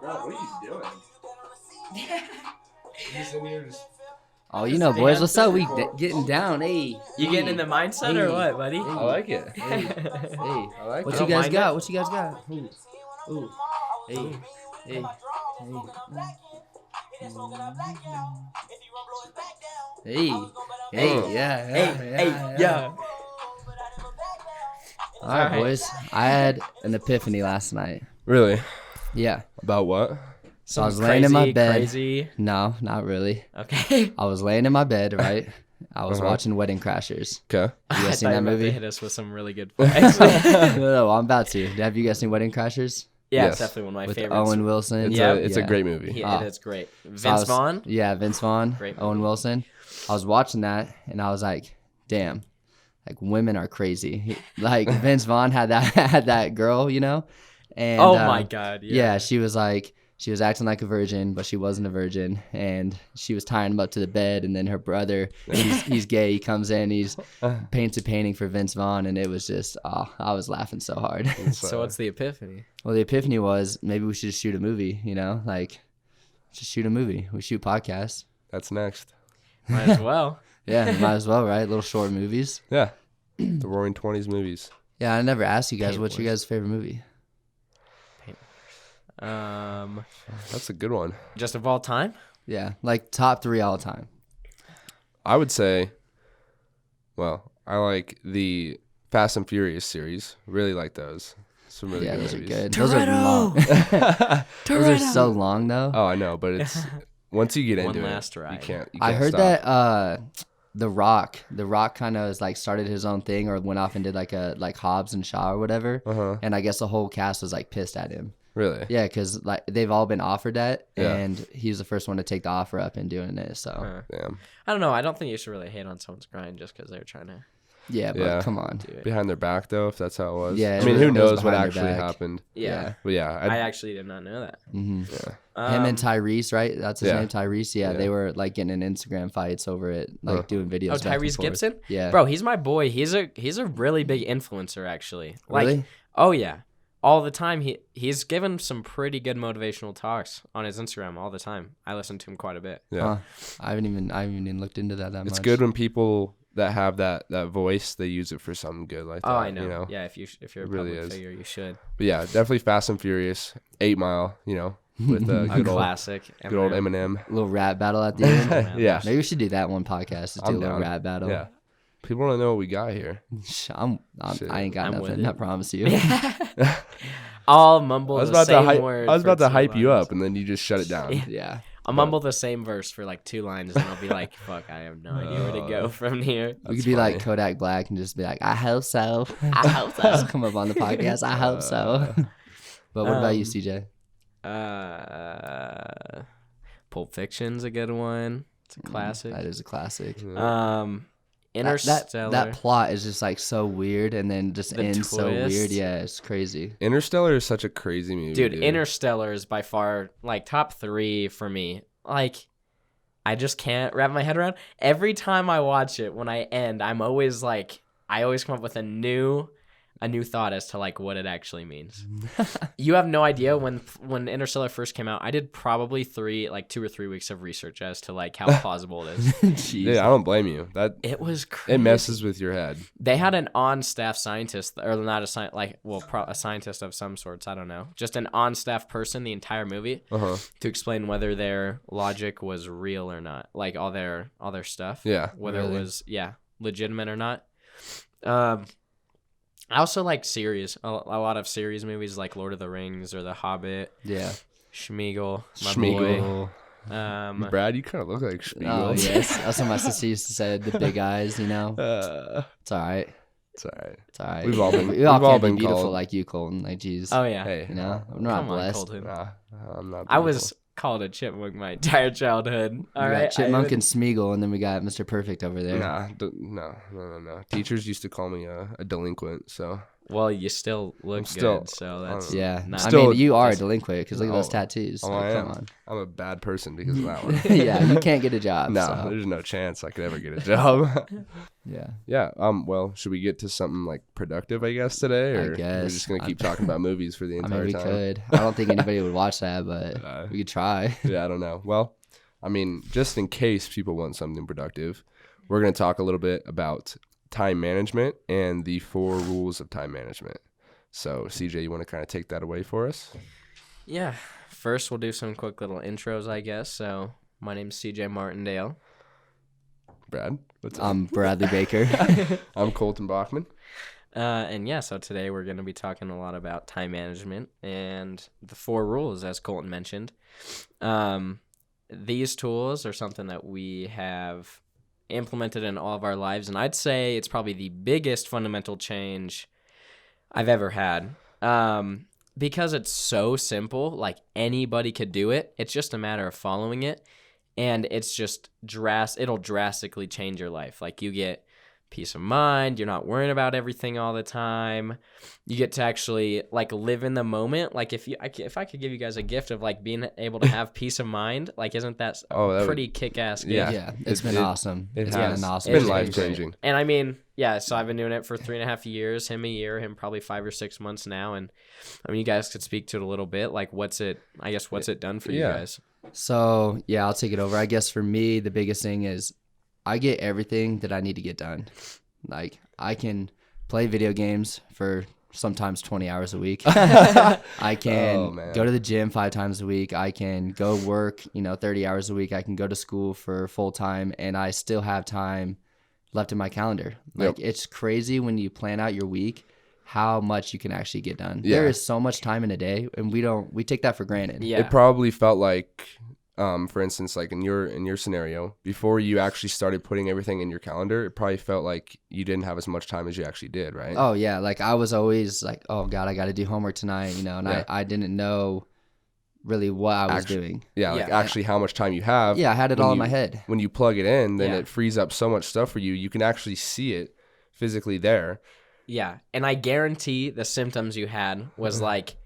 Bro, what are you doing? He's in here just... Oh, you know, boys, what's up? We getting down, hey. You getting in the mindset or what, buddy? I like it. Hey, I like what it. you guys mind got? it? What you guys got? Ooh. Hey, hey. Hey, yeah. All right, boys. I had an epiphany last night. Really? Yeah. About what? So I was laying in my bed. Crazy. No, not really. Okay. I was laying in my bed, right? I was watching Wedding Crashers. Okay. You guys seen I that thought you were about to movie? hit us with some really good facts. No, I'm about to. Have you guys seen Wedding Crashers? Yeah, Yes. it's definitely one of my With favorites. Owen Wilson. It's a great movie. It is great. So I Vince was- Vaughn. Yeah, Vince Vaughn. Great movie. Owen Wilson. I was watching that and I was like, damn, like women are crazy. Like Vince Vaughn had that girl, you know? And Oh my God. yeah, she was acting like a virgin, but she wasn't a virgin, and she was tying him up to the bed. And then her brother, he's gay. He comes in, he's paints a painting for Vince Vaughn, and it was just, I was laughing so hard. So what's the epiphany? Well, the epiphany was maybe we should just shoot a movie. You know, like just shoot a movie. We shoot podcasts. That's next. Might as well. Yeah, might as well, right? Little short movies. Yeah. The Roaring 20s movies. Yeah, I never asked you guys Paint what's your Wars. guys' favorite movie. That's a good one. Just of all time. Yeah, like top 3 all time. I would say, well, I like the Fast and Furious series. Really like those. Some really Yeah, good those are movies. good. Those are long. Those are so long though. Oh, I know, but it's once you get One into last it, ride. you can't I heard stop. that The Rock kind of like started his own thing or went off and did like Hobbs and Shaw or whatever. Uh-huh. And I guess the whole cast was like pissed at him. Really? Yeah, because like they've all been offered that, Yeah. and he was the first one to take the offer up and doing it. So Damn. I don't know. I don't think you should really hate on someone's grind just because they're trying to yeah, but Yeah. come on. do it. Behind their back, though, if that's how it was. Yeah, I mean, it who was knows what behind their actually back. happened? Yeah. But yeah, I actually did not know that. Hmm. yeah. Him and Tyrese, right? That's his Yeah. name, Tyrese. Yeah, Yeah. they were like getting in Instagram fights over it, like doing videos. Oh, back and Tyrese forth. Gibson? Yeah, Bro, he's my boy. He's a really big influencer actually. Like, Really? oh yeah. All the time he's given some pretty good motivational talks on his Instagram all the time. I listen to him quite a bit. Yeah. Huh. I haven't even looked into that much. It's good when people that have that voice, they use it for something good like that. Oh, I know. You know? Yeah, if you're a It really public is. figure, you should. But yeah, definitely Fast and Furious, 8 Mile, you know, with A good old classic. Eminem. A little rap battle at the end. Yeah. Maybe we should do that one podcast. Just do I'm a little down. rap battle. Yeah. People want to know what we got here. Shit, Shit. I ain't got I'm with nothing. it. I promise you. I'll mumble I was the about to same hype. word. I was for about to 2 hype you lines. up, and then you just shut it down. Yeah. I'll mumble the same verse for like 2 lines, and I'll be like, "Fuck, I have no idea where to go from here." We That's could be like funny. Kodak Black and just be like, I hope so. I hope so. Just come up on the podcast. I hope so. But what about you, CJ? Pulp Fiction's a good one. It's a classic. That is a classic. Interstellar. That plot is just like so weird and then just The ends so twist. weird. Yeah, it's crazy. Interstellar is such a crazy movie, Dude, Interstellar is by far like top 3 for me. Like, I just can't wrap my head around. Every time I watch it, when I end, I'm always like, I always come up with a new a new thought as to like what it actually means. You have no idea when Interstellar first came out. I did probably 2 or 3 weeks of research as to like how plausible it is. Jeez. Yeah, I don't blame you. That It was crazy. it messes with your head. They had an on-staff scientist, or not a a scientist of some sorts. I don't know, just an on-staff person the entire movie Uh-huh. to explain whether their logic was real or not, like all their stuff. Yeah. Whether Really? it was legitimate or not. I also like series. A lot of series movies like Lord of the Rings or The Hobbit. Yeah. Schmeagol, my Schmeagol. boy. Brad, you kind of look like Oh, Spiegel. yes. That's what my sister used to say, the big eyes, you know? It's all right. It's all right. It's all right. We've all been- we all we've all can't be been beautiful called- like you, Colton. Like, geez. Oh yeah. Hey, You know? I'm not Come on, blessed. Colton. nah, I'm not. I was called a chipmunk my entire childhood. We All got right. Chipmunk and Smeagol, and then we got Mr. Perfect over there. No. Teachers used to call me a delinquent. So Well, you still look still- good, so that's Yeah. not I Still- mean, you are a delinquent because look at those Oh, tattoos. oh, Like, I come am. on. I'm a bad person because of that one. Yeah, you can't get a job. No, so. there's no chance I could ever get a job. Yeah. Yeah. Well, should we get to something like productive, I guess, today, or we're guess. just gonna keep talking about movies for the I entire mean, we time? could. I don't think anybody would watch that, but we could try. Yeah, I don't know. Well, I mean, just in case people want something productive, we're gonna talk a little bit about time management and the 4 rules of time management. So, CJ, you want to kind of take that away for us? Yeah. First, we'll do some quick little intros, I guess. So, my name's CJ Martindale. Brad, what's up? I'm Bradley Baker. I'm Colton Bachman. And yeah, so today we're going to be talking a lot about time management and the 4 rules, as Colton mentioned. These tools are something that we have implemented in all of our lives, and I'd say it's probably the biggest fundamental change I've ever had. Because it's so simple, like anybody could do it. It's just a matter of following it, and it's just it'll drastically change your life. Like you get peace of mind, you're not worrying about everything all the time. You get to actually like live in the moment. Like if I could give you guys a gift of like being able to have peace of mind, like isn't that Oh, that pretty kick-ass gift? Yeah. Yeah, it's been awesome. It It's has. been an awesome. It's been experience. life-changing. And I mean, yeah, so I've been doing it for 3.5 years, him a year, him probably 5 or 6 months now. And I mean, you guys could speak to it a little bit. Like what's it done for you Yeah. guys? So yeah, I'll take it over. I guess for me, the biggest thing is I get everything that I need to get done. Like I can play video games for sometimes 20 hours a week. I can Oh, man. go to the gym 5 times a week. I can go work, 30 hours a week. I can go to school for full time, and I still have time left in my calendar. Like it's crazy when you plan out your week how much you can actually get done. Yeah. There is so much time in a day, and we take that for granted. Yeah. It probably felt like, for instance, like in your scenario, before you actually started putting everything in your calendar, it probably felt like you didn't have as much time as you actually did, right? Oh yeah, like I was always like, oh God, I got to do homework tonight, and Yeah. I didn't know really what I was doing. Yeah, like Yeah. actually how much time you have. Yeah, I had it when all in you- my head. When you plug it in, then Yeah. it frees up so much stuff for you. You can actually see it physically there. Yeah, and I guarantee the symptoms you had was like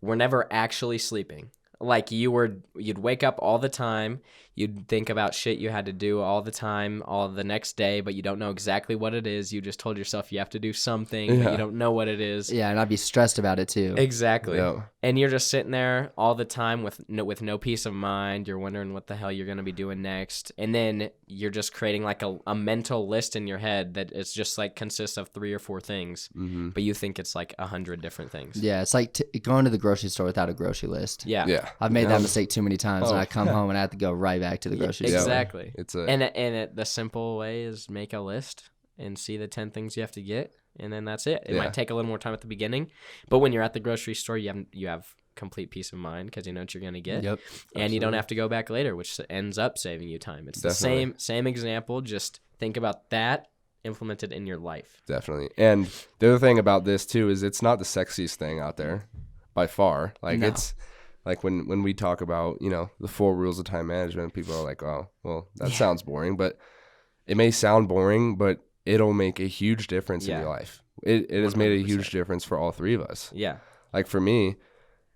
we're never actually sleeping. Like you'd wake up all the time, you'd think about shit you had to do all the time, all the next day, but you don't know exactly what it is. You just told yourself you have to do something, but Yeah. you don't know what it is. Yeah, and I'd be stressed about it too. Exactly. Yeah. And you're just sitting there all the time with no peace of mind. You're wondering what the hell you're going to be doing next. And then you're just creating like a mental list in your head that it's just like consists of 3 or 4 things, Mm-hmm. but you think it's like 100 different things. Yeah, it's like going to the grocery store without a grocery list. Yeah. Yeah. I've made Yeah. that mistake too many times, and Oh, I come yeah. home and I have to go right back to the grocery store. Exactly. It's a And the simple way is make a list and see the 10 things you have to get, and then that's it. It Yeah. might take a little more time at the beginning, but when you're at the grocery store, you have complete peace of mind because you know what you're gonna get. Yep. And you don't have to go back later, which ends up saving you time. It's the Definitely. same example. Just think about that implemented in your life. Definitely. And the other thing about this too is it's not the sexiest thing out there by far. Like No. it's like when we talk about, the 4 rules of time management, people are like, oh, well, that sounds boring, but it may sound boring, but it'll make a huge difference in Yeah. your life. It has made a 100%. huge difference for all 3 of us. Yeah. Like for me,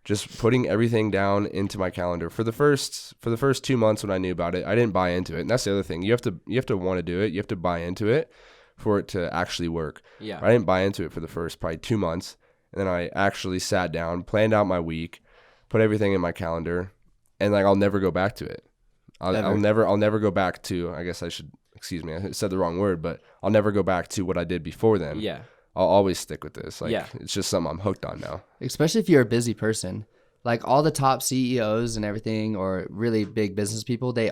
just putting everything down into my calendar for the first 2 months when I knew about it, I didn't buy into it. And that's the other thing. You have to want to do it. You have to buy into it for it to actually work. Yeah. I didn't buy into it for the first probably 2 months. And then I actually sat down, planned out my week, put everything in my calendar, and like I'll never go back to it. I'll never go back to, I guess I said the wrong word, but I'll never go back to what I did before then. Yeah. I'll always stick with this. Like, Yeah. it's just something I'm hooked on now. Especially if you're a busy person. Like all the top CEOs and everything, or really big business people, they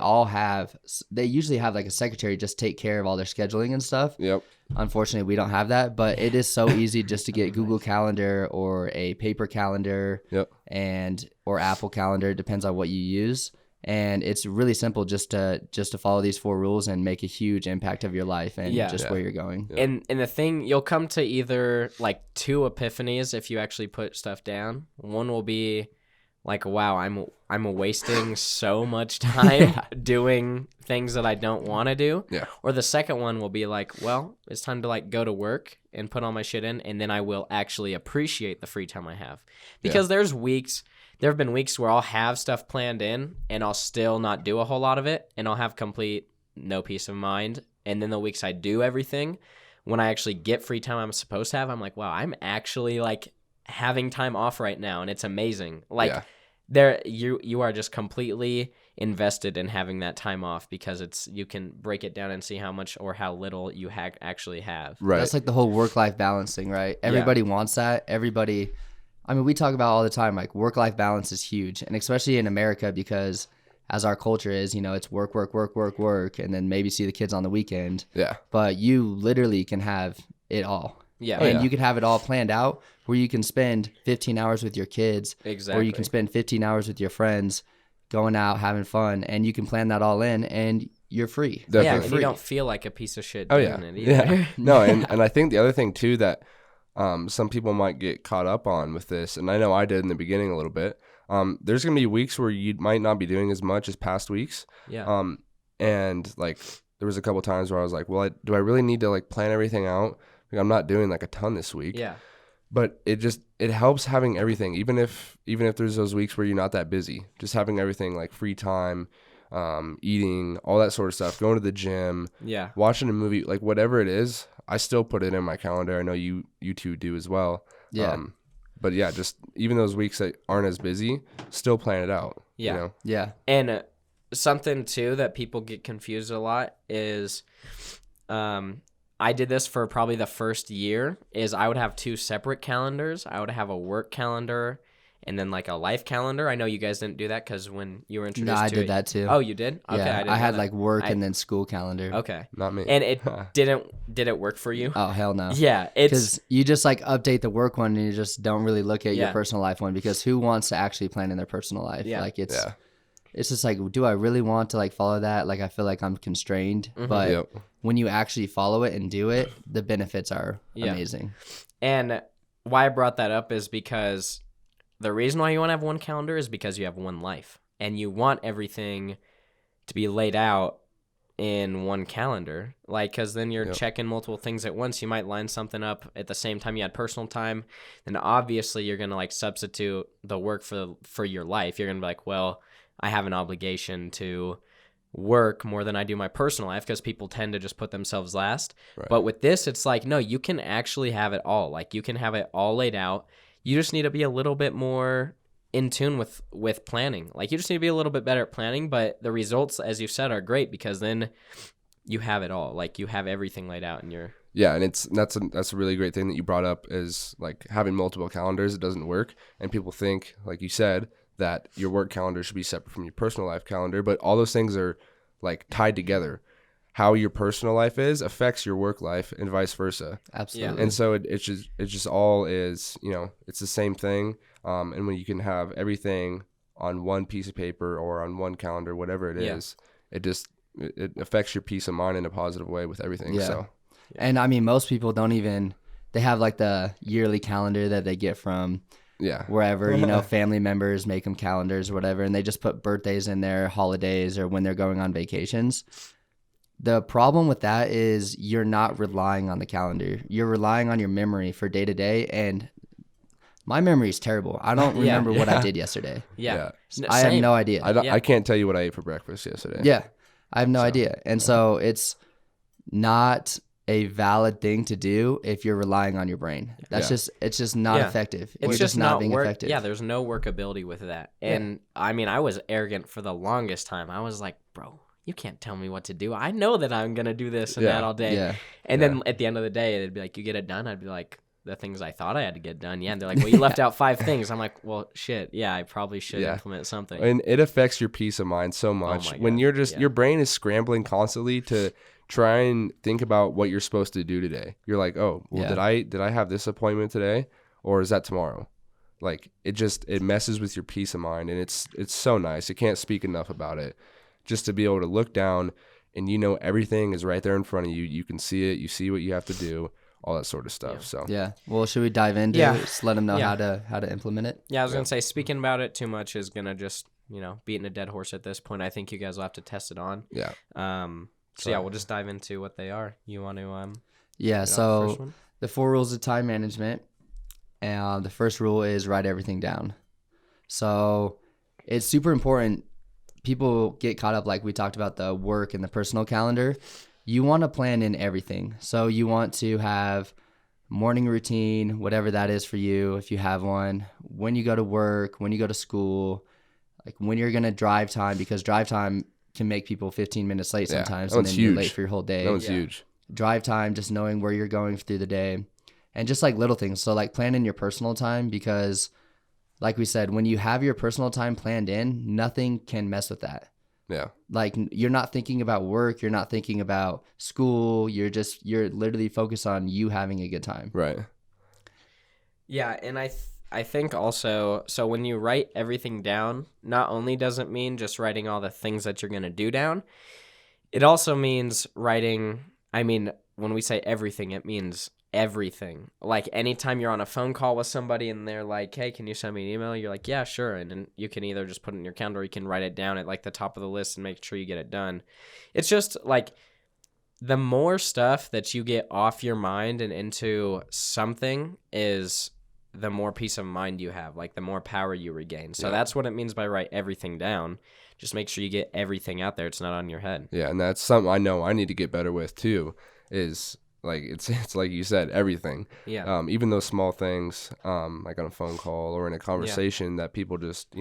usually have like a secretary just take care of all their scheduling and stuff. Yep. Unfortunately, we don't have that, but it is so easy just to get Google Calendar or a paper calendar. Yep. Or Apple Calendar, depends on what you use. And it's really simple just to follow these 4 rules and make a huge impact of your life and where you're going. Yeah. And the thing, you'll come to either like 2 epiphanies if you actually put stuff down. One will be like, wow, I'm wasting so much time doing things that I don't want to do. Yeah. Or the second one will be like, well, it's time to like go to work and put all my shit in, and then I will actually appreciate the free time I have. Because there have been weeks where I'll have stuff planned in and I'll still not do a whole lot of it, and I'll have complete no peace of mind. And then the weeks I do everything, when I actually get free time I'm supposed to have, I'm like, wow, I'm actually like having time off right now, and it's amazing. Like you are just completely invested in having that time off, because you can break it down and see how much or how little you actually have. Right. That's like the whole work-life balance thing, right? Everybody wants that. I mean, we talk about all the time, like work-life balance is huge, and especially in America, because as our culture is, it's work, and then maybe see the kids on the weekend. Yeah. But you literally can have it all. Yeah. And you can have it all planned out where you can spend 15 hours with your kids. Exactly. Or you can spend 15 hours with your friends going out, having fun, and you can plan that all in, and you're free. Definitely. Yeah, and you don't feel like a piece of shit Oh, doing it either. Yeah. No, and I think the other thing too that some people might get caught up on with this, and I know I did in the beginning a little bit, there's going to be weeks where you might not be doing as much as past weeks. Yeah. And like there was a couple times where I was like, well, do I really need to like plan everything out? Like, I'm not doing like a ton this week. Yeah. But it helps having everything, even if there's those weeks where you're not that busy, just having everything like free time, eating, all that sort of stuff, going to the gym, watching a movie, like whatever it is, I still put it in my calendar. I know you two do as well. Yeah. But yeah, just even those weeks that aren't as busy, still plan it out. Yeah. You know? Yeah. And something too that people get confused a lot is, I did this for probably the first year, is I would have 2 separate calendars. I would have a work calendar and then like a life calendar. I know you guys didn't do that because when you were introduced No, I to did it. that too. Oh, you did? Okay. Yeah, didn't I had know that. like work and then school calendar. Okay. Not me. And it did it work for you? Oh, hell no. Yeah. It's Because you just like update the work one and you just don't really look at your personal life one, because who wants to actually plan in their personal life? Yeah. Like it's just like, do I really want to like follow that? Like I feel like I'm constrained, but when you actually follow it and do it, the benefits are amazing. And why I brought that up is because the reason why you want to have one calendar is because you have one life, and you want everything to be laid out in one calendar. Like, because then you're checking multiple things at once. You might line something up at the same time you had personal time. Then obviously you're going to like substitute the work for your life. You're going to be like, well, I have an obligation to work more than I do my personal life, because people tend to just put themselves last. Right. But with this, it's like, no, you can actually have it all. Like, you can have it all laid out. You just need to be a little bit more in tune with planning. Like, you just need to be a little bit better at planning, but the results, as you said, are great, because then you have it all. Like, you have everything laid out in your... Yeah, and that's a really great thing that you brought up, is like having multiple calendars. It doesn't work, and people think, like you said, that your work calendar should be separate from your personal life calendar, but all those things are like tied together. How your personal life is affects your work life, and vice versa. Absolutely. And so it just all is, it's the same thing. And when you can have everything on one piece of paper or on one calendar, whatever it is, it affects your peace of mind in a positive way with everything. Yeah. So, and I mean, most people they have like the yearly calendar that they get from wherever, family members make them calendars or whatever, and they just put birthdays in there, holidays, or when they're going on vacations. The problem with that is you're not relying on the calendar. You're relying on your memory for day to day, and my memory is terrible. I don't remember what I did yesterday. Yeah. I have no idea. I can't tell you what I ate for breakfast yesterday. Yeah. I have no idea. And so it's not a valid thing to do if you're relying on your brain. That's it's just not effective. It's just not being work. effective. Yeah, there's no workability with that. And I mean, I was arrogant for the longest time. I was like, bro, you can't tell me what to do. I know that I'm gonna do this and that all day. Yeah. And then at the end of the day, it'd be like, you get it done. I'd be like, the things I thought I had to get done. Yeah. And they're like, well, you left out 5 things. I'm like, well, shit. Yeah, I probably should implement something. And it affects your peace of mind so much when you're just your brain is scrambling constantly to try and think about what you're supposed to do today. You're like, oh, well, did I have this appointment today, or is that tomorrow? Like it messes with your peace of mind, and it's so nice. You can't speak enough about it. Just to be able to look down and everything is right there in front of you. You can see it. You see what you have to do. All that sort of stuff. So well, should we dive into it? Just let them know how to implement it? Yeah, I was gonna say speaking about it too much is gonna just beating a dead horse at this point. I think you guys will have to test it on. Yeah. So we'll just dive into what they are. You want to so the 4 rules of time management. The first rule is write everything down. So it's super important. People get caught up, like we talked about, the work and the personal calendar. You want to plan in everything. So you want to have morning routine, whatever that is for you, if you have one, when you go to work, when you go to school, like when you're going to drive time, because drive time can make people 15 minutes late sometimes, and then you're late for your whole day. That was huge. Drive time, just knowing where you're going through the day, and just like little things. So like plan in your personal time, because like we said, when you have your personal time planned in, nothing can mess with that. Yeah. Like you're not thinking about work, you're not thinking about school, you're literally focused on you having a good time. Right. Yeah, and I think also, so when you write everything down, not only does it mean just writing all the things that you're going to do down, it also means writing, I mean, when we say everything, it means everything. Like anytime you're on a phone call with somebody and they're like, hey, can you send me an email? You're like, yeah, sure. And then you can either just put it in your calendar or you can write it down at like the top of the list and make sure you get it done. It's just like the more stuff that you get off your mind and into something is the more peace of mind you have, like the more power you regain. So that's what it means by write everything down. Just make sure you get everything out there. It's not on your head. Yeah, and that's something I know I need to get better with too, is like it's like you said, everything. Yeah. Even those small things, like on a phone call or in a conversation that people just,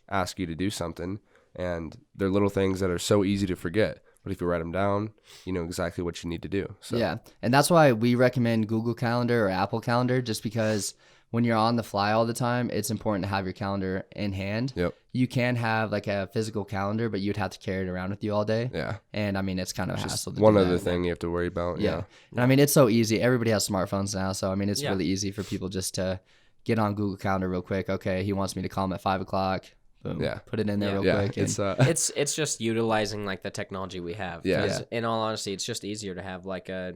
ask you to do something, and they're little things that are so easy to forget. But if you write them down, you know exactly what you need to do. So. Yeah, and that's why we recommend Google Calendar or Apple Calendar, just because when you're on the fly all the time, it's important to have your calendar in hand. Yep. You can have like a physical calendar, but you'd have to carry it around with you all day. Yeah. And I mean, it's kind of a hassle. One other thing you have to worry about. Yeah. And I mean, it's so easy. Everybody has smartphones now. So, I mean, it's really easy for people just to get on Google Calendar real quick. Okay, he wants me to call him at 5 o'clock. Boom. Yeah. Put it in there real quick. It's just utilizing like the technology we have. Yeah. In all honesty, it's just easier to have like a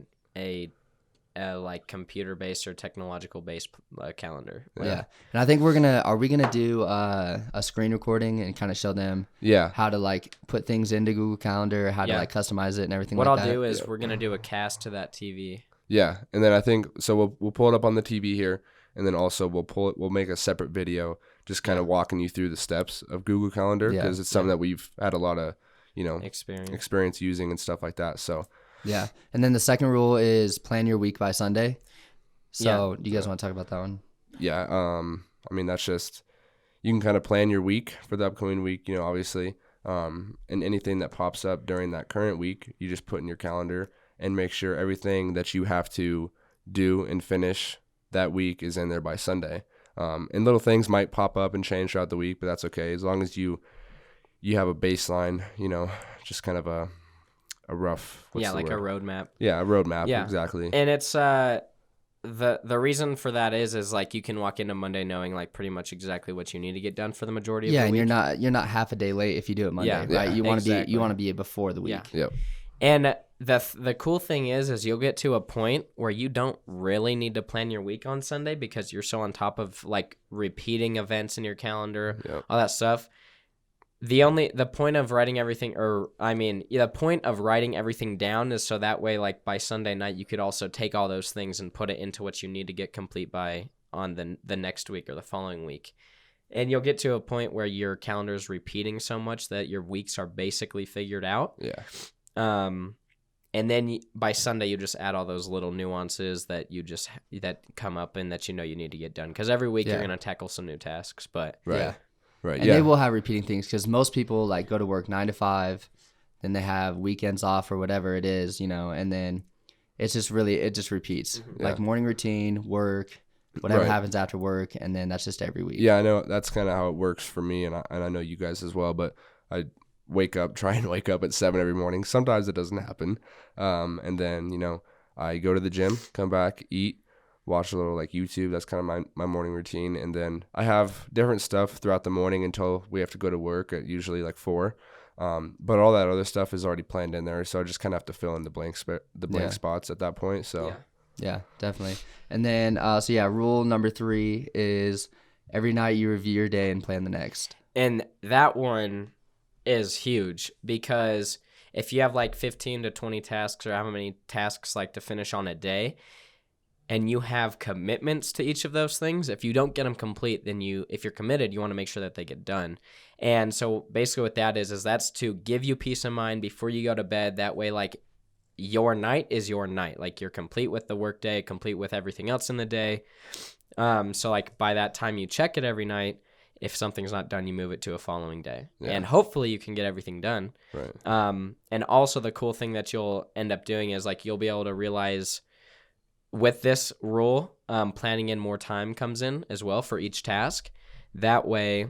like computer based or technological based calendar. Yeah. And I think are we gonna do a screen recording and kind of show them how to like put things into Google Calendar, how to like customize it and everything what like I'll that. do is we're gonna do a cast to that TV. Yeah, and then I think so. We'll pull it up on the TV here, and then also we'll make a separate video, just kind of walking you through the steps of Google Calendar, because it's something that we've had a lot of experience using and stuff like that. So yeah, and then the second rule is plan your week by Sunday. So do you guys want to talk about that one? Yeah, I mean that's just, you can kind of plan your week for the upcoming week, obviously, and anything that pops up during that current week, you just put in your calendar and make sure everything that you have to do and finish that week is in there by Sunday. And little things might pop up and change throughout the week, but that's okay. As long as you have a baseline, just kind of a rough, like a roadmap. Yeah, a roadmap, exactly. And it's the reason for that is like you can walk into Monday knowing like pretty much exactly what you need to get done for the majority of the week. Yeah, and you're not half a day late if you do it Monday, right? You want to be before the week. Yeah. Yep. And the cool thing is you'll get to a point where you don't really need to plan your week on Sunday because you're so on top of like repeating events in your calendar, all that stuff. The point of writing everything, the point of writing everything down is so that way, like by Sunday night, you could also take all those things and put it into what you need to get complete by on the next week or the following week. And you'll get to a point where your calendar is repeating so much that your weeks are basically figured out. Yeah. And then by Sunday, you just add all those little nuances that that come up and that you need to get done. Because every week you're going to tackle some new tasks. But Right. Yeah. Right. And they will have repeating things because most people like go to work 9 to 5, then they have weekends off or whatever it is, and then it just repeats. Like morning routine, work, whatever happens after work, and then that's just every week. Yeah, I know that's kind of how it works for me, and I know you guys as well. But I try and wake up at 7 every morning. Sometimes it doesn't happen, and then I go to the gym, come back, eat, watch a little like YouTube. That's kind of my morning routine, and then I have different stuff throughout the morning until we have to go to work at usually like 4. But all that other stuff is already planned in there, so I just kind of have to fill in the blank spots at that point. So yeah, definitely. And then rule number 3 is every night you review your day and plan the next. And that one is huge because if you have like 15 to 20 tasks or how many tasks like to finish on a day, and you have commitments to each of those things, if you don't get them complete, then if you're committed, you want to make sure that they get done. And so basically what that is that's to give you peace of mind before you go to bed. That way, like, your night is your night. Like, you're complete with the workday, complete with everything else in the day. So like by that time you check it every night, if something's not done, you move it to a following day. Yeah. And hopefully you can get everything done. Right. And also the cool thing that you'll end up doing is like you'll be able to realize with this rule, planning in more time comes in as well for each task. That way,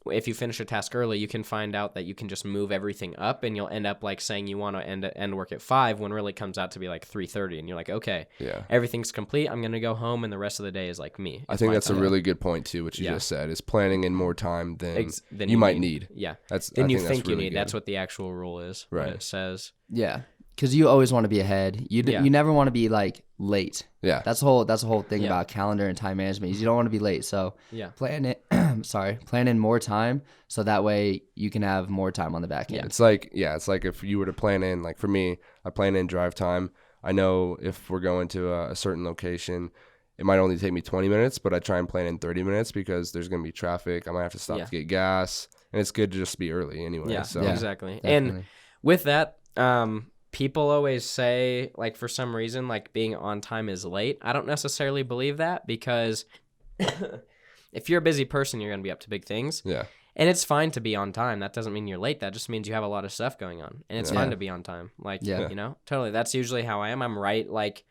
if you finish a task early, you can find out that you can just move everything up, and you'll end up like saying you want to end work at 5 when really it comes out to be like 3:30, and you're like, okay, everything's complete. I'm gonna go home, and the rest of the day is like me. I think that's a really good point too. What you just said is planning in more time than you might need. Yeah, Then you think you need. That's what the actual rule is. Right. What it says. Yeah. Because you always want to be ahead. You never want to be like late. Yeah, that's the whole thing about calendar and time management. Is you don't want to be late. So plan it. Plan in more time so that way you can have more time on the back end. It's like if you were to plan in, like for me, I plan in drive time. I know if we're going to a certain location, it might only take me 20 minutes, but I try and plan in 30 minutes because there's going to be traffic. I might have to stop to get gas, and it's good to just be early anyway. Yeah, so. Exactly. Definitely. And with that, people always say, like, for some reason, like, being on time is late. I don't necessarily believe that because if you're a busy person, you're going to be up to big things. Yeah. And it's fine to be on time. That doesn't mean you're late. That just means you have a lot of stuff going on. And it's fine to be on time. Like, totally. That's usually how I am. I'm right, like,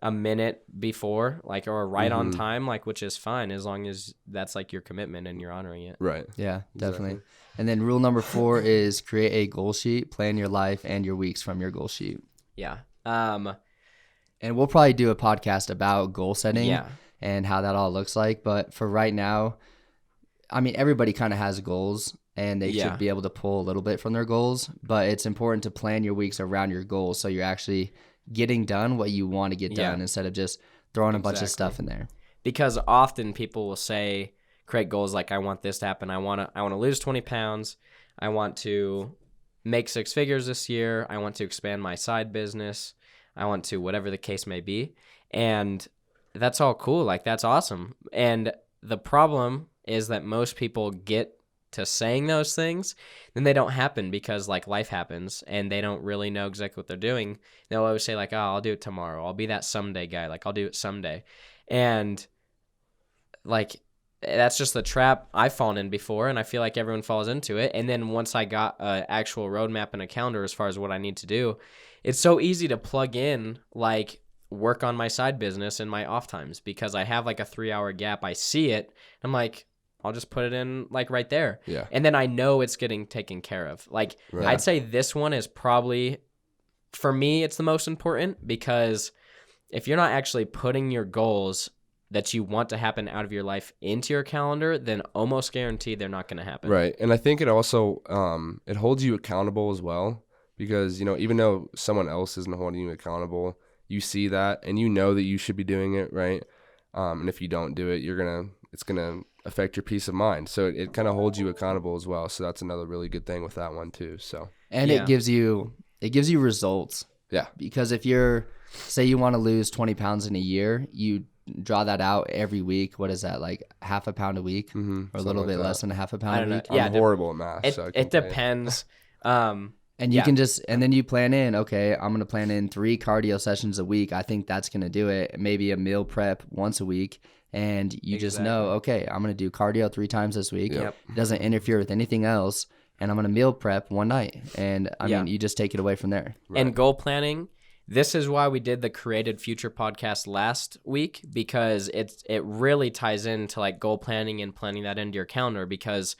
a minute before, like, or right on time, like, which is fine as long as that's, like, your commitment and you're honoring it. Right. Yeah, definitely. Exactly. And then rule number 4 is create a goal sheet, plan your life and your weeks from your goal sheet. Yeah. And we'll probably do a podcast about goal setting and how that all looks like. But for right now, I mean, everybody kind of has goals and they should be able to pull a little bit from their goals. But it's important to plan your weeks around your goals so you're actually getting done what you want to get done instead of just throwing a bunch of stuff in there. Because often people will say, create goals like, I want this to happen. I want to lose 20 pounds. I want to make 6 figures this year. I want to expand my side business. I want to whatever the case may be. And that's all cool. Like, that's awesome. And the problem is that most people get to saying those things, then they don't happen because like life happens and they don't really know exactly what they're doing. They'll always say like, oh, I'll do it tomorrow. I'll be that someday guy. Like, I'll do it someday. And like, that's just the trap I've fallen in before, and I feel like everyone falls into it. And then once I got an actual roadmap and a calendar as far as what I need to do, it's so easy to plug in, like, work on my side business in my off times because I have, like, a 3-hour gap. I see it. I'm like, I'll just put it in, like, right there. Yeah. And then I know it's getting taken care of. Like, I'd say this one is probably, for me, it's the most important because if you're not actually putting your goals that you want to happen out of your life into your calendar, then almost guaranteed they're not going to happen. Right. And I think it also, it holds you accountable as well because, even though someone else isn't holding you accountable, you see that and you know that you should be doing it, right? And if you don't do it, it's going to affect your peace of mind. So it kind of holds you accountable as well. So that's another really good thing with that one too. So, and it gives you results. Yeah. Because if say you want to lose 20 pounds in a year, you draw that out every week. What is that, like half a pound a week or a little bit less than a half a pound a week? I'm horrible at math. It depends. And you can just, and then you plan in, okay, I'm going to plan in 3 cardio sessions a week. I think that's going to do it. And then you plan in, okay, I'm going to plan in 3 cardio sessions a week. I think that's going to do it. Maybe a meal prep once a week. And you just know, okay, I'm going to do cardio 3 times this week. Yep. It doesn't interfere with anything else. And I'm going to meal prep one night. And I mean, you just take it away from there. Right. And goal planning, this is why we did the Created Future podcast last week, because it really ties into like goal planning and planning that into your calendar, because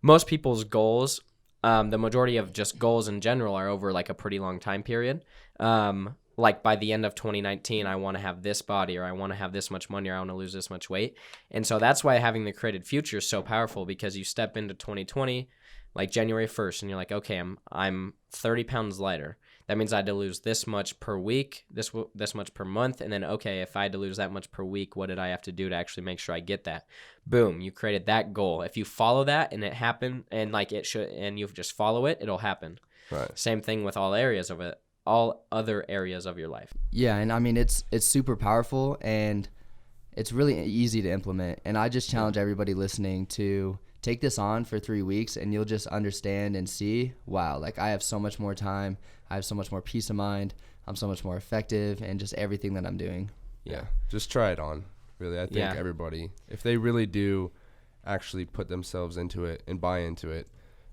most people's goals, the majority of just goals in general, are over like a pretty long time period. Like by the end of 2019, I want to have this body, or I want to have this much money, or I want to lose this much weight. And so that's why having the Created Future is so powerful, because you step into 2020, like January 1st, and you're like, okay, I'm 30 pounds lighter. That means I had to lose this much per week, this much per month. And then, okay, if I had to lose that much per week, what did I have to do to actually make sure I get that? Boom, you created that goal. If you follow that and it happened, and like it should, and you just follow it, it'll happen. Right. Same thing with all other areas of your life. Yeah, and I mean, it's super powerful, and it's really easy to implement. And I just challenge everybody listening to take this on for 3 weeks, and you'll just understand and see, wow, like I have so much more time. I have so much more peace of mind. I'm so much more effective, and just everything that I'm doing. Yeah. Just try it on. Really, I think everybody, if they really do actually put themselves into it and buy into it,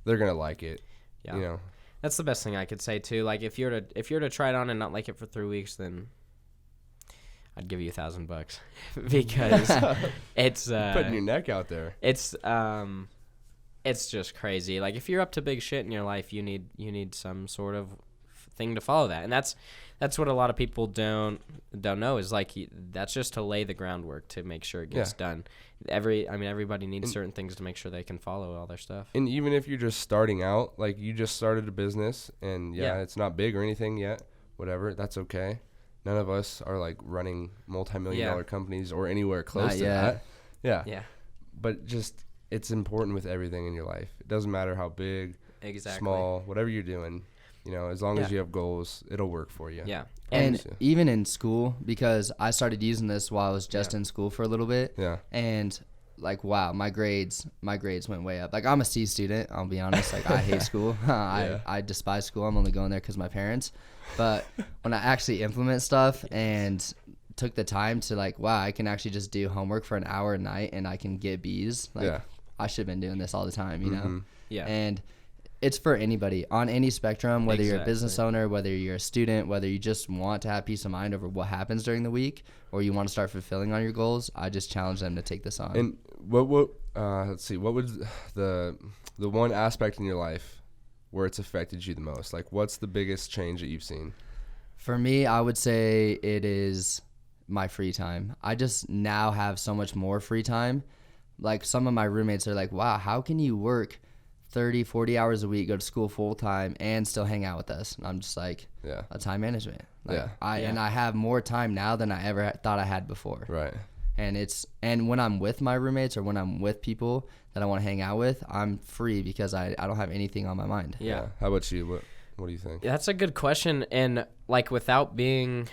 they're going to like it. Yeah. You know. That's the best thing I could say too. Like if you're to try it on and not like it for 3 weeks, then I'd give you $1,000 because it's putting your neck out there. It's just crazy. Like if you're up to big shit in your life, you need some sort of thing to follow that, and that's what a lot of people don't know is like that's just to lay the groundwork to make sure it gets done. Everybody needs certain things to make sure they can follow all their stuff. And even if you're just starting out, like you just started a business and it's not big or anything yet, whatever, that's okay. None of us are like running multi-million-dollar companies or anywhere close to that. Yeah. But just it's important with everything in your life. It doesn't matter how big, small, whatever you're doing. You know, as long as you have goals, it'll work for you. Yeah. And even in school, because I started using this while I was just in school for a little bit. Yeah. And like, wow, my grades went way up. Like I'm a C student, I'll be honest. Like I hate school. I despise school. I'm only going there because of my parents. But when I actually implement stuff and took the time to like, wow, I can actually just do homework for an hour a night and I can get B's. Like I should have been doing this all the time, you know? Yeah. And it's for anybody on any spectrum, whether you're a business owner, whether you're a student, whether you just want to have peace of mind over what happens during the week, or you want to start fulfilling on your goals. I just challenge them to take this on. And let's see, what would the one aspect in your life where it's affected you the most? Like, what's the biggest change that you've seen? For me, I would say it is my free time. I just now have so much more free time. Like some of my roommates are like, wow, how can you work 30, 40 hours a week, go to school full time, and still hang out with us? And I'm just like, a time management. Like, And I have more time now than I ever thought I had before. Right. And when I'm with my roommates or when I'm with people that I want to hang out with, I'm free because I don't have anything on my mind. Yeah. How about you? What do you think? That's a good question. And like without being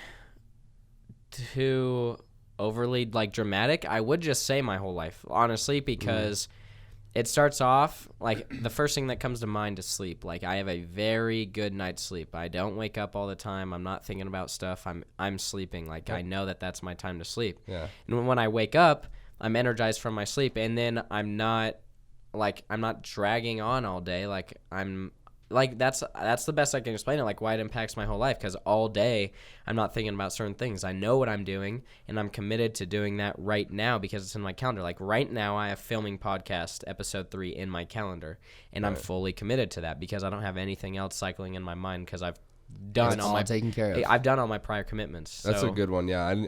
too overly like dramatic, I would just say my whole life, honestly, because it starts off like the first thing that comes to mind is sleep. Like I have a very good night's sleep. I don't wake up all the time. I'm not thinking about stuff. I'm sleeping. Like I know that that's my time to sleep. Yeah. And when I wake up, I'm energized from my sleep, and then I'm not dragging on all day. Like I'm like that's the best I can explain it. Like why it impacts my whole life, because all day I'm not thinking about certain things. I know what I'm doing, and I'm committed to doing that right now because it's in my calendar. Like right now, I have filming podcast episode 3 in my calendar, and I'm fully committed to that because I don't have anything else cycling in my mind because I've done all my taken care of. I've done all my prior commitments. That's a good one. Yeah,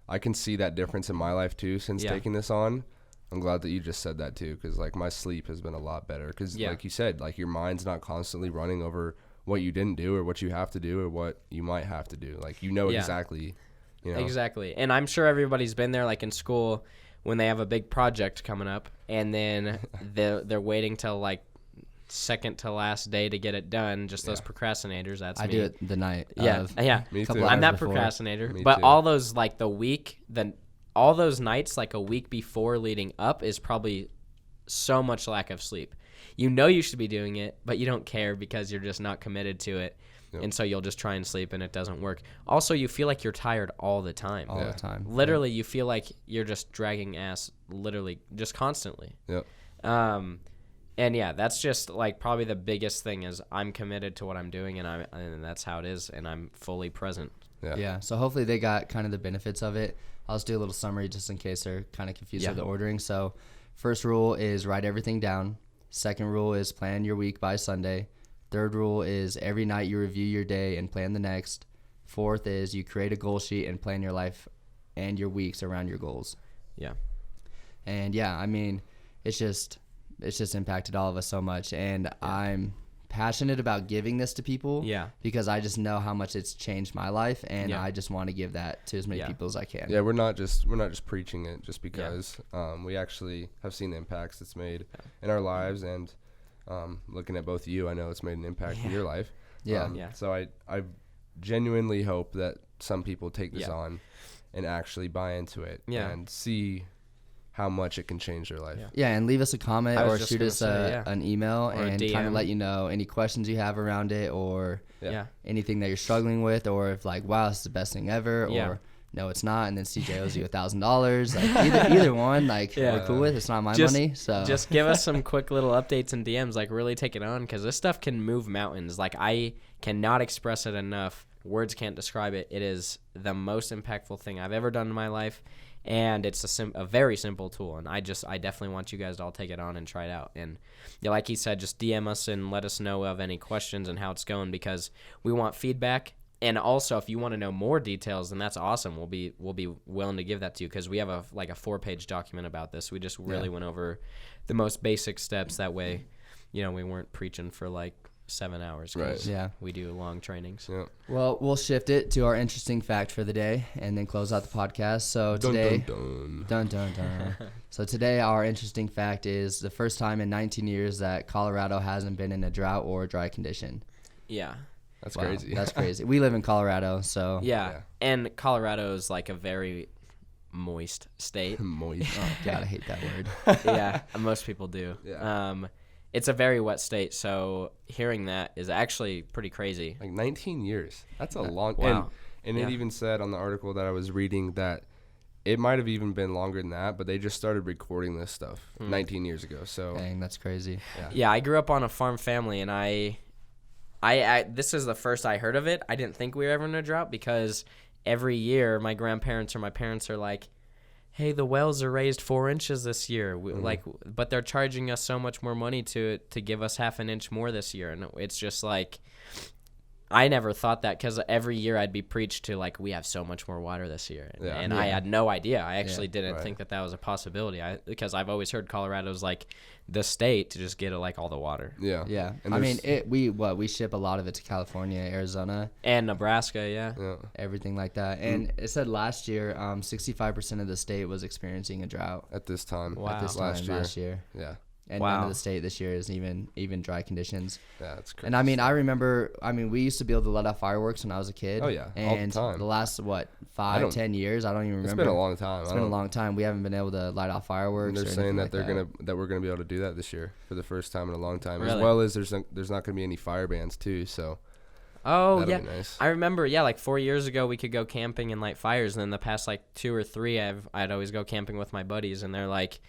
I can see that difference in my life too since taking this on. I'm glad that you just said that too, because like my sleep has been a lot better because like you said, like your mind's not constantly running over what you didn't do or what you have to do or what you might have to do. Like exactly, you know. Exactly. And I'm sure everybody's been there, like in school when they have a big project coming up and then they're waiting till like second to last day to get it done. Just those procrastinators. That's me. I do it the night. Me too. I'm that procrastinator. But all those like all those nights like a week before leading up is probably so much lack of sleep. You know you should be doing it, but you don't care because you're just not committed to it. Yep. And so you'll just try and sleep and it doesn't work. Also, you feel like you're tired all the time. All the time. Literally, you feel like you're just dragging ass literally just constantly. Yep. And yeah, that's just like probably the biggest thing is I'm committed to what I'm doing and that's how it is and I'm fully present. Yeah. So hopefully they got kind of the benefits of it. I'll just do a little summary just in case they're kind of confused with the ordering. So first rule is write everything down. Second rule is plan your week by Sunday. Third rule is every night you review your day and plan the next. Fourth is you create a goal sheet and plan your life and your weeks around your goals. Yeah. And yeah, I mean, it's just impacted all of us so much. And I'm passionate about giving this to people because I just know how much it's changed my life, and I just want to give that to as many people as I can. Yeah, we're not just preaching it just because we actually have seen the impacts it's made in our lives, and looking at both of you, I know it's made an impact in your life. So I genuinely hope that some people take this on and actually buy into it and see how much it can change their life. And leave us a comment or shoot us an email or and kind of let you know any questions you have around it or anything that you're struggling with, or if like, wow, this is the best thing ever, or no, it's not, and then CJ owes you $1,000. Like either one, like we're cool with. It's not my money, so just give us some quick little updates and DMs. Like really take it on because this stuff can move mountains. Like I cannot express it enough. Words can't describe it. It is the most impactful thing I've ever done in my life. And it's a very simple tool, and I definitely want you guys to all take it on and try it out. And like he said, just DM us and let us know of any questions and how it's going because we want feedback. And also, if you want to know more details, then that's awesome. We'll be willing to give that to you because we have a 4-page document about this. We just really went over the most basic steps. That way, we weren't preaching for like 7 hours. Right. We do long trainings. Yeah. Well, we'll shift it to our interesting fact for the day and then close out the podcast. So today, dun, dun, dun. So today our interesting fact is the first time in 19 years that Colorado hasn't been in a drought or a dry condition. Yeah. That's crazy. That's crazy. We live in Colorado, so. Yeah. And Colorado is like a very moist state. Moist. Oh, God, I hate that word. Yeah. Most people do. Yeah. It's a very wet state, so hearing that is actually pretty crazy. Like 19 years. That's a long Wow. And it even said on the article that I was reading that it might have even been longer than that, but they just started recording this stuff 19 years ago. So Dang, that's crazy. Yeah, I grew up on a farm family, and I this is the first I heard of it. I didn't think we were ever in a drought because every year my grandparents or my parents are like, hey, the wells are raised 4 inches this year. But they're charging us so much more money to give us half an inch more this year. And it's just like, I never thought that because every year I'd be preached to like, we have so much more water this year. And I had no idea. I actually didn't think that was a possibility because I've always heard Colorado's like the state to just get like all the water. Yeah. Yeah. And I mean, we ship a lot of it to California, Arizona. And Nebraska, everything like that. And it said last year, 65% of the state was experiencing a drought. At this time. Wow. At this time last year. Yeah. And none of the state this year is even dry conditions. Yeah, that's crazy. And I mean, I remember, we used to be able to let off fireworks when I was a kid. Oh, yeah. And all the time. the last, 5-10 years, I don't even remember. It's been a long time. It's been a long time. We haven't been able to light off fireworks. And they're saying that we're gonna be able to do that this year for the first time in a long time. Really? As well as there's not gonna be any fire bans too. So. Oh that'll yeah, be nice. I remember. Yeah, like 4 years ago, we could go camping and light fires. And then the past like 2 or 3, I'd always go camping with my buddies, and they're like,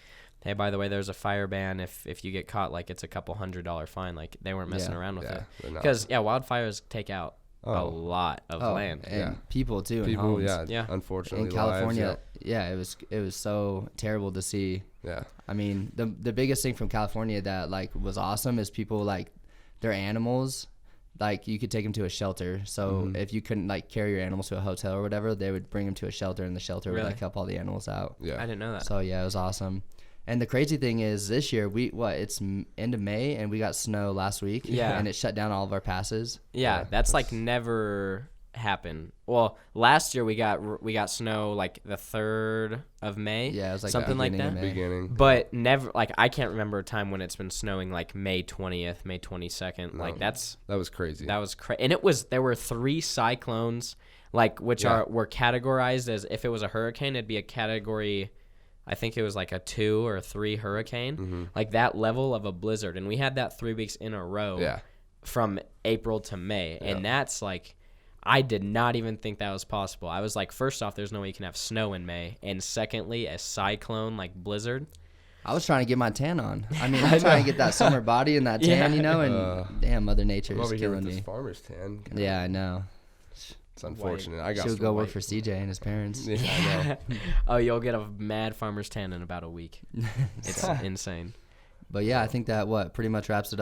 hey, by the way, there's a fire ban. If you get caught, like, it's a couple $100 fine. Like, they weren't messing around with it. Because, wildfires take out a lot of land. And people, too, in homes. Unfortunately, in California, it was so terrible to see. Yeah. I mean, the biggest thing from California that, like, was awesome is people, like, their animals, like, you could take them to a shelter. So if you couldn't, like, carry your animals to a hotel or whatever, they would bring them to a shelter, and the shelter would, like, help all the animals out. Yeah. I didn't know that. So, yeah, it was awesome. And the crazy thing is this year, it's end of May, and we got snow last week. Yeah. And it shut down all of our passes. Yeah, that's like never happened. Well, last year we got snow like the 3rd of May. Yeah, it was like something like that. Beginning. But never, like, I can't remember a time when it's been snowing like May 20th, May 22nd. No, like that was crazy. That was crazy. And there were 3 cyclones, like, which were categorized as, if it was a hurricane, it'd be a category I think it was like a 2 or 3 hurricane, like that level of a blizzard. And we had that 3 weeks in a row from April to May. Yeah. And that's like, I did not even think that was possible. I was like, first off, there's no way you can have snow in May. And secondly, a cyclone like blizzard. I was trying to get my tan on. I mean, I'm trying to get that summer body and that tan, you know, and damn, Mother Nature is killing me. This farmer's tan. Yeah, I know. It's unfortunate. I got. She'll go work for CJ and his parents. Yeah, I know. Oh, you'll get a mad farmer's tan in about a week. It's insane. But yeah, I think that pretty much wraps it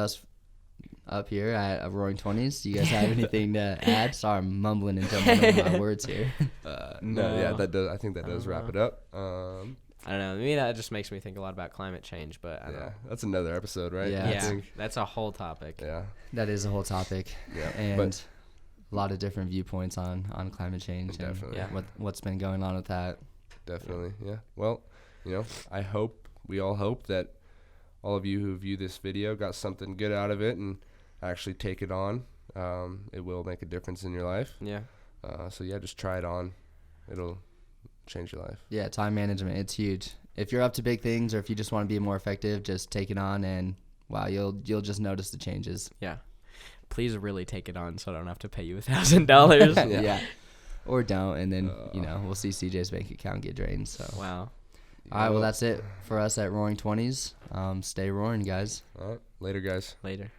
up here at Roaring 20s. Do you guys have anything to add? Sorry, I'm mumbling and jumbling over my words here. No, yeah, that does. I think that does wrap it up. I don't know. Maybe that just makes me think a lot about climate change, but I don't know. That's another episode, right? Yeah, that's a whole topic. Yeah, that is a whole topic. Yeah, and a lot of different viewpoints on climate change. Definitely. And what's been going on with that. Definitely. Yeah. Well, we all hope that all of you who view this video got something good out of it and actually take it on. It will make a difference in your life. Yeah. So yeah, just try it on. It'll change your life. Yeah, time management, it's huge. If you're up to big things or if you just want to be more effective, just take it on and wow, you'll just notice the changes. Yeah. Please really take it on so I don't have to pay you $1,000. Yeah. Or don't, and then we'll see CJ's bank account get drained. So wow. All right, well that's it for us at Roaring 20s. Stay roaring, guys. All right, later, guys. Later.